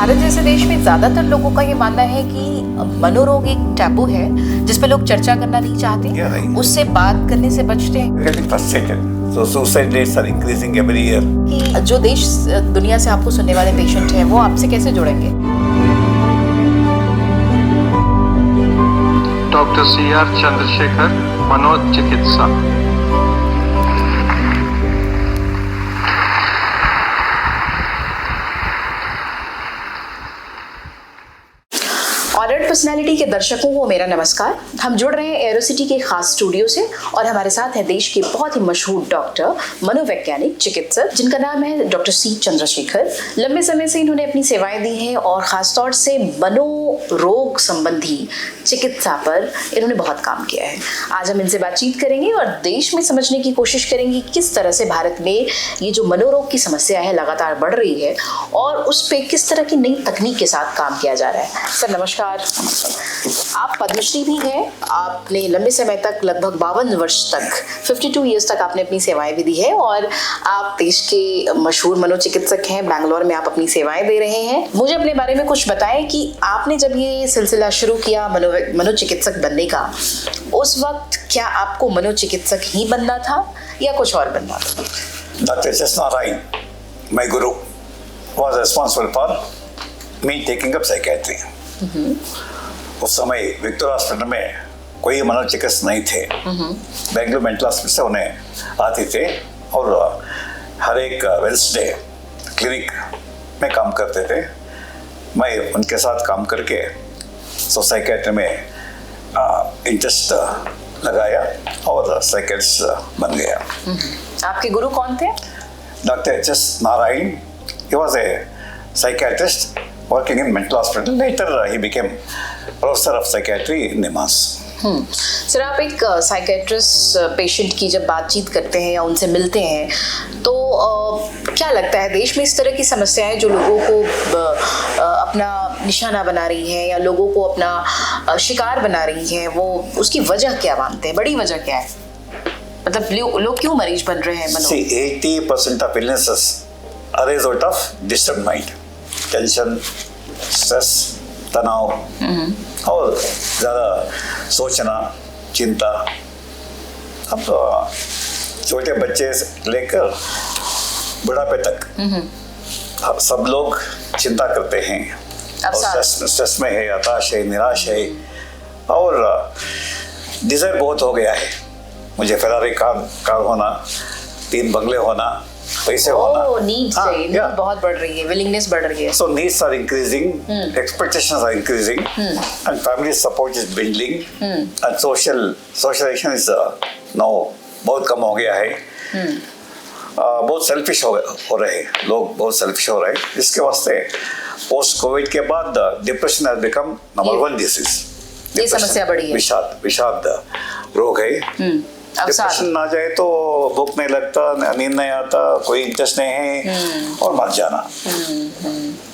भारत जैसे देश में ज्यादातर लोगों का ये मानना है कि मनोरोग एक टैबू है जिस पे लोग चर्चा करना नहीं चाहते, उससे बात करने से बचते हैं। Getting frustrated. So suicide rates are increasing every year. कि जो देश दुनिया से आपको सुनने वाले पेशेंट हैं वो आपसे कैसे जुड़ेंगे? डॉक्टर CR चंद्रशेखर, मनोचिकित्सा। ऑनर्ड पर्सनालिटी के दर्शकों को मेरा नमस्कार। हम जुड़ रहे हैं एरोसिटी के खास स्टूडियो से और हमारे साथ है देश के बहुत ही मशहूर डॉक्टर, मनोवैज्ञानिक, चिकित्सक जिनका नाम है डॉक्टर C चंद्रशेखर। लंबे समय से इन्होंने अपनी सेवाएं दी हैं और खासतौर से मनोरोग संबंधी चिकित्सा पर इन्होंने बहुत काम किया है। आज हम इनसे बातचीत करेंगे और देश में समझने की कोशिश करेंगे किस तरह से भारत में ये जो मनोरोग की समस्या है लगातार बढ़ रही है और उस पर किस तरह की नई तकनीक के साथ काम किया जा रहा है। सर नमस्कार। आप पद्मश्री भी हैं। आपने लंबे समय तक, लगभग 52 वर्ष तक, 52 ईयर्स तक आपने अपनी सेवाएं भी दी है और आप देश के मशहूर मनोचिकित्सक हैं। बैंगलोर में आप अपनी सेवाएं दे रहे हैं। मुझे अपने बारे में कुछ बताएं कि आपने जब ये सिलसिला शुरू किया मनोचिकित्सक बनने का, उस वक्त क्या आपको मनोचिकित्सक ही बनना था या कुछ और बनना था? Dr. S. Narayan, my guru, was responsible for me taking up psychiatry. उस समय विक्टोर हॉस्पिटल में कोई मनोचिकित्सक नहीं थे। बेंगलुरु मेंटल हॉस्पिटल से उन्हें आते थे और हर एक वेडनेसडे क्लिनिक में काम करते थे। मैं उनके साथ काम करके साइकियाट्री में इंटरेस्ट लगाया और साइकियाट्रिस्ट बन गया। आपके गुरु कौन थे? Doctor S. Narayan. He was a psychiatrist working in mental hospital. Later he became professor of psychiatry in NIMHAS. Sir, आप एक साइकियाट्रिस्ट पेशेंट की जब बातचीत करते हैं या उनसे मिलते हैं तो क्या लगता है देश में इस तरह की समस्याएं जो लोगों को अपना निशाना बना रही हैं या लोगों को अपना शिकार बना रही हैं, वो उसकी वजह क्या मानते हैं? बड़ी वजह क्या है? मतलब लोग क्यों मरीज बन रहे हैं? See, 80% of illnesses arise out of disturbed mind. Tension, stress, तनाव और ज़्यादा सोचना, चिंता। अब छोटे बच्चे से लेकर बुढ़ापे तक अब सब लोग चिंता करते हैं और स्ट्रेस में है, हताश है, निराश है और डिज़ायर बहुत हो गया है। मुझे फेरारी कार होना, 3 बंगले होना, पैसे होना। नीड्स बहुत बढ़ रही है, विलिंगनेस बढ़ रही है। So needs are increasing, expectations are increasing, and family support is dwindling, and socialization is now बहुत कम हो गया है। बहुत सेल्फिश हो रहे हैं लोग, बहुत सेल्फिश हो रहे हैं। इसके वास्ते पोस्ट कोविड के बाद depression has become number 1 disease। ये समस्या बढ़ी है। विषाद रोग है। डिप्रेशन ना जाए तो भूख नहीं लगता, नींद नहीं आता, कोई इंटरेस्ट नहीं है और मर जाना,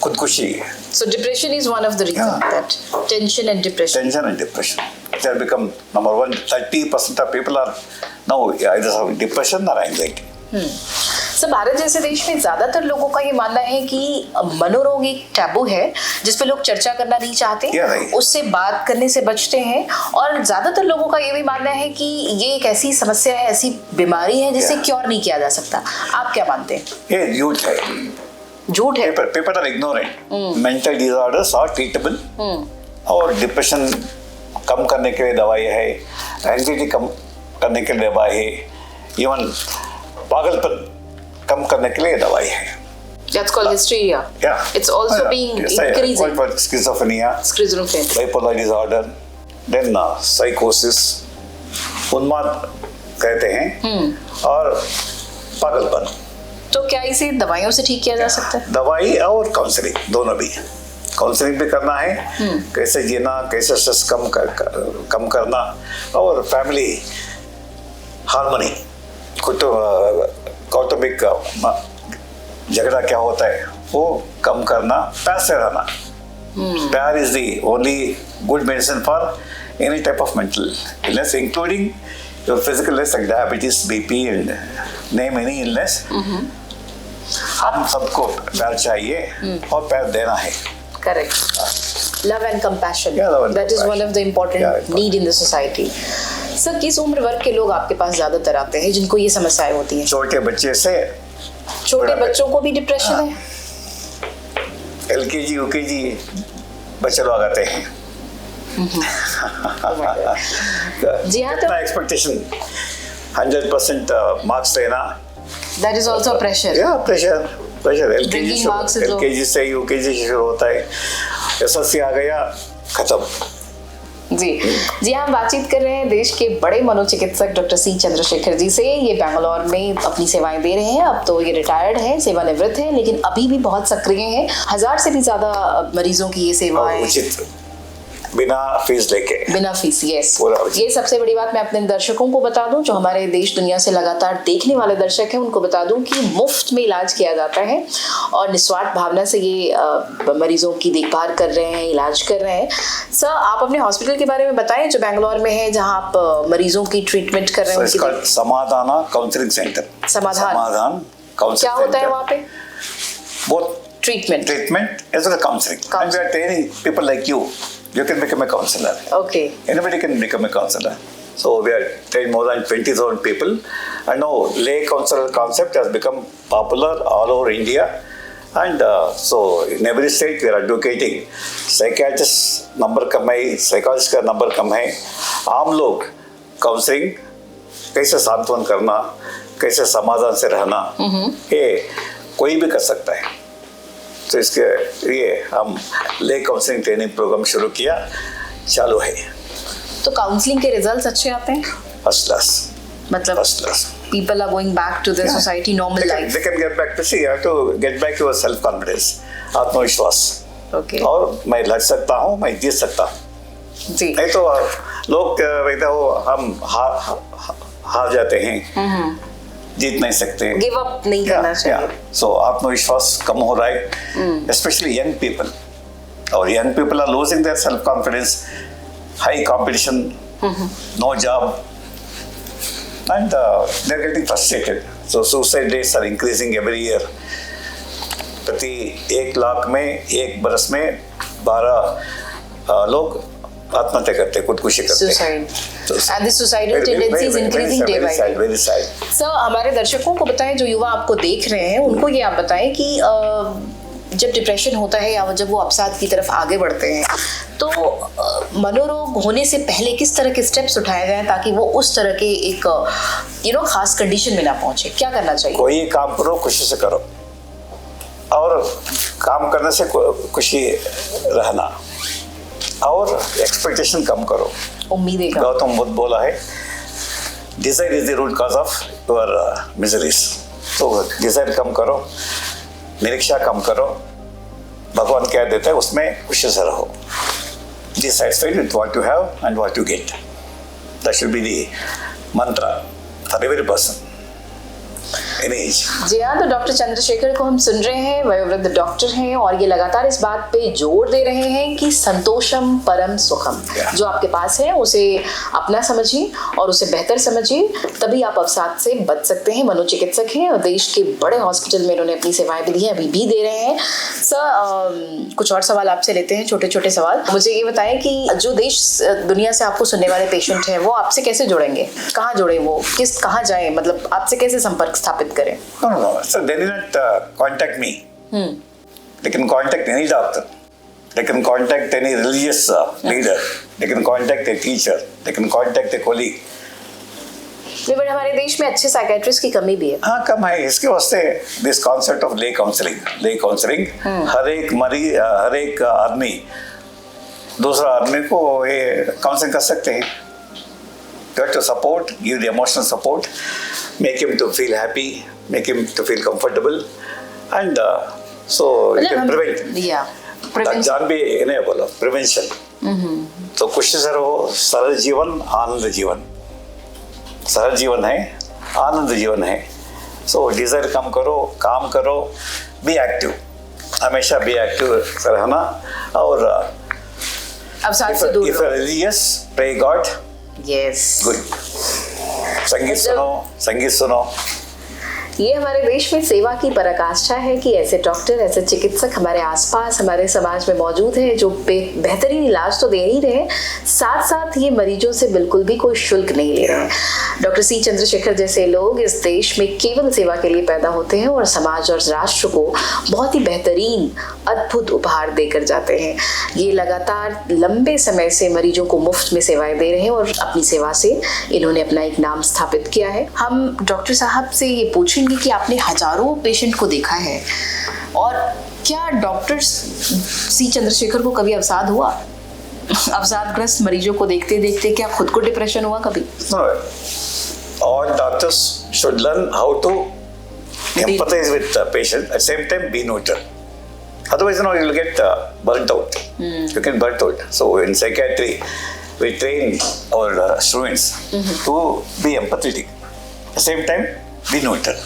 खुदकुशी। So depression is one of the reasons that tension and depression they have become number 1. 30% of people are now either have depression or anxiety. Sir, Bharat जैसे देश में ज्यादातर लोगों का ये मानना है कि मनोरोग एक टैबू है जिस पे लोग चर्चा करना नहीं चाहते, उससे बात करने से बचते हैं और ज्यादातर लोगों का ये भी मानना है कि ये एक ऐसी समस्या है, ऐसी बीमारी है जिसे क्योर नहीं किया जा सकता। आप क्या मानते हैं? ये झूठ है। झूठ है। People are ignorant. Mental disorders are treatable. और डिप्रेशन कम करने के लिए दवाई है, एंग्जाइटी कम करने के लिए दवाई है, इवन पागलपन कम करने के लिए दवाई है। That's called hysteria. Yeah. It's also being increasing. Schizophrenia, bipolar disorder, then psychosis, उन्माद कहते हैं, और पागलपन। तो क्या इसे दवाइयों से ठीक किया जा सकता है? दवाई और काउंसलिंग दोनों भी। काउंसलिंग भी करना है, कैसे जीना, कैसे स्ट्रेस कम करना और फैमिली हार्मनी, कौटुंबिक झगड़ा क्या होता है वो कम करना, प्यार से रहना। प्यार is the only good medicine for any type of mental illness including your physical illness like diabetes, BP and name any illness. हम सबको प्यार चाहिए और प्यार देना है। Correct, love and compassion, Yeah, love and that is one compassion. Of the important Yeah, need in the society. Sir, किस उम्र वर्ग के लोग आपके पास ज्यादातर आते हैं जिनको ये समस्याएं होती हैं? छोटे बच्चे से छोटे बच्चों को भी डिप्रेशन है? LKG UKG बच्चे लोग आते हैं। जी हाँ, तो कितना एक्सपेक्टेशन 100% मार्क्स लेना, दैट इज ऑल्सो प्रेशर। या pressure Bringing marks is low. LKG से UKG से शुरू होता है, SSC आ गया खत्म। जी हाँ, हम बातचीत कर रहे हैं देश के बड़े मनोचिकित्सक डॉक्टर सी चंद्रशेखर जी से। ये बेंगलोर में अपनी सेवाएं दे रहे हैं। अब तो ये रिटायर्ड हैं, सेवानिवृत्त हैं, लेकिन अभी भी बहुत सक्रिय हैं। 1000 से भी ज्यादा मरीजों की ये और सेवाएं उचित, बिना फीस लेके। बिना फीस, यस। पूरा उचित। ये सबसे बड़ी बात मैं अपने दर्शकों को बता दूं, जो हमारे देश दुनिया से लगातार देखने वाले दर्शक हैं, उनको बता दूं कि मुफ्त में इलाज किया जाता है और निस्वार्थ भावना से ये मरीजों की देखभाल कर रहे हैं, इलाज कर रहे हैं। सर, आप अपने हॉस्पिटल के बारे में बताएं जो बेंगलोर में है, जहां आप मरीजों की ट्रीटमेंट कर रहे हैं। इसका समाधान काउंसलिंग सेंटर। समाधान काउंसलिंग क्या होता है वहाँ पे? Both treatment as well as counseling. And we are training people like you. You can become a counselor. Okay. Anybody can become a counselor. So we are training more than 20,000 people. And now lay counselor concept has become popular all over India. And so in every state we are advocating. Psychiatrist number कम है, psychologist का number कम है। आम लोग counselling कैसे सांत्वन करना, कैसे समाधान से रहना, ये कोई भी कर सकता है। तो इसके लिए हम ले काउंसलिंग ट्रेनिंग प्रोग्राम शुरू किया, चालू है। तो काउंसलिंग के रिजल्ट्स अच्छे आते हैं? फर्स्ट क्लास, मतलब first class. people are going back to their society normal life. They can get back to see, you have to get back your self confidence, आत्मविश्वास। Okay. और मैं लड़ सकता हूँ, मैं जीत सकता हूँ। जी। नहीं तो लोग कहते हो हम हार जाते हैं, जीत नहीं सकते, गिव अप नहीं करना चाहिए। सो आत्मविश्वास कम हो रहा है, स्पेशली यंग पीपल। और young people are losing their self confidence, high competition, no job, and they are getting frustrated. So suicide rates are increasing every year. प्रति 1 लाख में 1 बरस में 12 लोग आत्महत्या करते, खुदकुशी करते। Suicide and this suicidal tendency is increasing day by day. Very sad. Sir, हमारे दर्शकों को बताएं, जो युवा आपको देख रहे हैं, उनको ये आप बताएं कि जब डिप्रेशन होता है या जब वो अवसाद की तरफ आगे बढ़ते हैं, तो मनोरोग होने से पहले किस तरह के स्टेप्स उठाए जाएं ताकि वो उस तरह के एक खास कंडीशन में ना पहुंचे? क्या करना चाहिए? कोई काम करो, खुशी से करो, और काम करने से खुशी रहना, और एक्सपेक्टेशन कम करो। उम्मीदें कम। गौतम बुद्ध बोला है, desire is the root cause of your miseries. तो डिजायर कम करो, निरीक्षा कम करो, भगवान क्या देता है उसमें खुशी से रहो। Be satisfied with what you have and what you get. That should be the mantra for every person in age. जी हाँ, तो डॉक्टर चंद्रशेखर को हम सुन रहे हैं, वयोवृद्ध डॉक्टर हैं और ये लगातार इस बात पे जोर दे रहे हैं कि संतोषम परम सुखम, जो आपके पास है उसे अपना समझिए और उसे बेहतर समझिए, तभी आप अवसाद से बच सकते हैं। मनोचिकित्सक हैं और देश के बड़े हॉस्पिटल में उन्होंने अपनी सेवाएं भी दी हैं, अभी भी दे रहे हैं। सर, कुछ और सवाल आपसे लेते हैं, छोटे छोटे सवाल। मुझे ये बताएं कि जो देश दुनिया से आपको सुनने वाले पेशेंट हैं, वो आपसे कैसे जुड़ेंगे? कहाँ जुड़े वो, कहाँ जाए, मतलब आपसे कैसे संपर्क स्थापित करें? No. So they did not contact me. They can contact any doctor. They can contact any religious leader. They can contact a teacher. They can contact a colleague. But हमारे देश में अच्छे साइकेट्रिस्ट की कमी भी है। हाँ, कम है। इसके वास्ते दिस कॉन्सेप्ट ऑफ ले काउंसलिंग, हर एक आदमी दूसरा आदमी को ये काउंसलिंग कर सकते हैं। You have to support, give the emotional support, make him to feel happy, make him to feel comfortable, and so you can prevent. जान भी नहीं बोला, प्रिवेंशन। तो खुशी से रहो, सरल जीवन, आनंद जीवन। सरल जीवन है, आनंद जीवन है। सो डिजायर कम करो, काम करो, बी एक्टिव, हमेशा बी एक्टिव रहना। और अवसाद से दूर if you are religious, pray God. Yes. Good. संगीत सुनो। ये हमारे देश में सेवा की पराकाष्ठा है कि ऐसे डॉक्टर, ऐसे चिकित्सक हमारे आसपास, हमारे समाज में मौजूद हैं जो बेहतरीन इलाज तो दे ही रहे हैं, साथ साथ ये मरीजों से बिल्कुल भी कोई शुल्क नहीं ले रहे हैं। डॉक्टर सी चंद्रशेखर जैसे लोग इस देश में केवल सेवा के लिए पैदा होते हैं और समाज और राष्ट्र को बहुत ही बेहतरीन, अद्भुत उपहार देकर जाते हैं। ये लगातार लंबे समय से मरीजों को मुफ्त में सेवाएं दे रहे हैं और अपनी सेवा से इन्होंने अपना एक नाम स्थापित किया है। हम डॉक्टर साहब से ये पूछेंगे कि आपने हजारों पेशेंट को देखा है, और क्या डॉक्टर सी चंद्रशेखर को कभी अवसाद हुआ? अवसादग्रस्त मरीजों को देखते देखते क्या खुद को डिप्रेशन हुआ कभी? All doctors should learn how to empathize with the patient, at the same time be neutral. Otherwise, you'll get burnt out. You can burnt out. So in psychiatry, we train our students to be empathetic. At the same time, be neutral.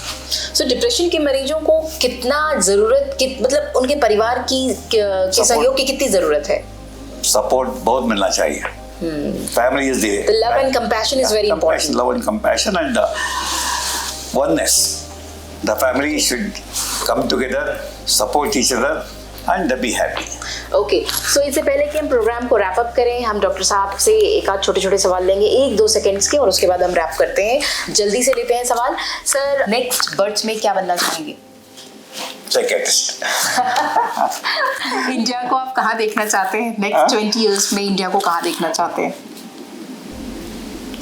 So depression के मरीजों को कितना जरूरत, मतलब उनके परिवार की के सहयोग की कितनी जरूरत है? Support बहुत मिलना चाहिए. Family is the love and compassion is very important. Love and compassion and oneness. The family should come together, support each other and be happy. Okay, so इससे पहले कि हम प्रोग्राम को रैप अप करें, हम डॉक्टर साहब से एक आध छोटे छोटे सवाल लेंगे, 1-2 सेकंड्स के, और उसके बाद हम रैप करते हैं। जल्दी से लेते हैं सवाल। सर, नेक्स्ट बर्थ में क्या बनना चाहेंगे? Psychiatrist. इंडिया को आप कहाँ देखना चाहते हैं? नेक्स्ट 20 इयर्स में इंडिया को कहाँ देखना चाहते हैं?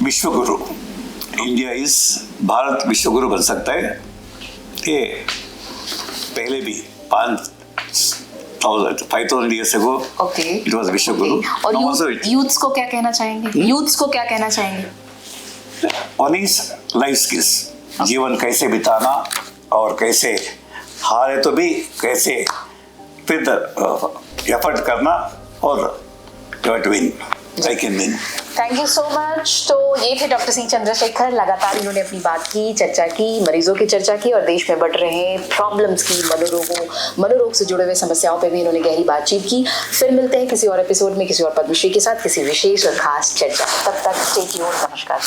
विश्वगुरु. इंडिया इज भारत विश्वगुरु बन सकता है। ये पहले भी 5,000 years ago, Okay. it was विश्वगुरु. और Now also it- यूथ्स को क्या कहना चाहेंगे? यूथ्स को क्या कहना चाहेंगे? One is life skills. जीवन कैसे बिताना और कैसे हारे तो भी कैसे फिर एफर्ट करना और win. I can win. Thank you so much. तो ये थे डॉक्टर सी चंद्रशेखर। लगातार इन्होंने अपनी बात की, चर्चा की, मरीजों की चर्चा की और देश में बढ़ रहे प्रॉब्लम्स की, मनोरोग से जुड़े हुए समस्याओं पे भी इन्होंने गहरी बातचीत की। फिर मिलते हैं किसी और एपिसोड में किसी और पद्मश्री के साथ, किसी विशेष और खास चर्चा। तब तक स्टे ट्यून्ड। नमस्कार।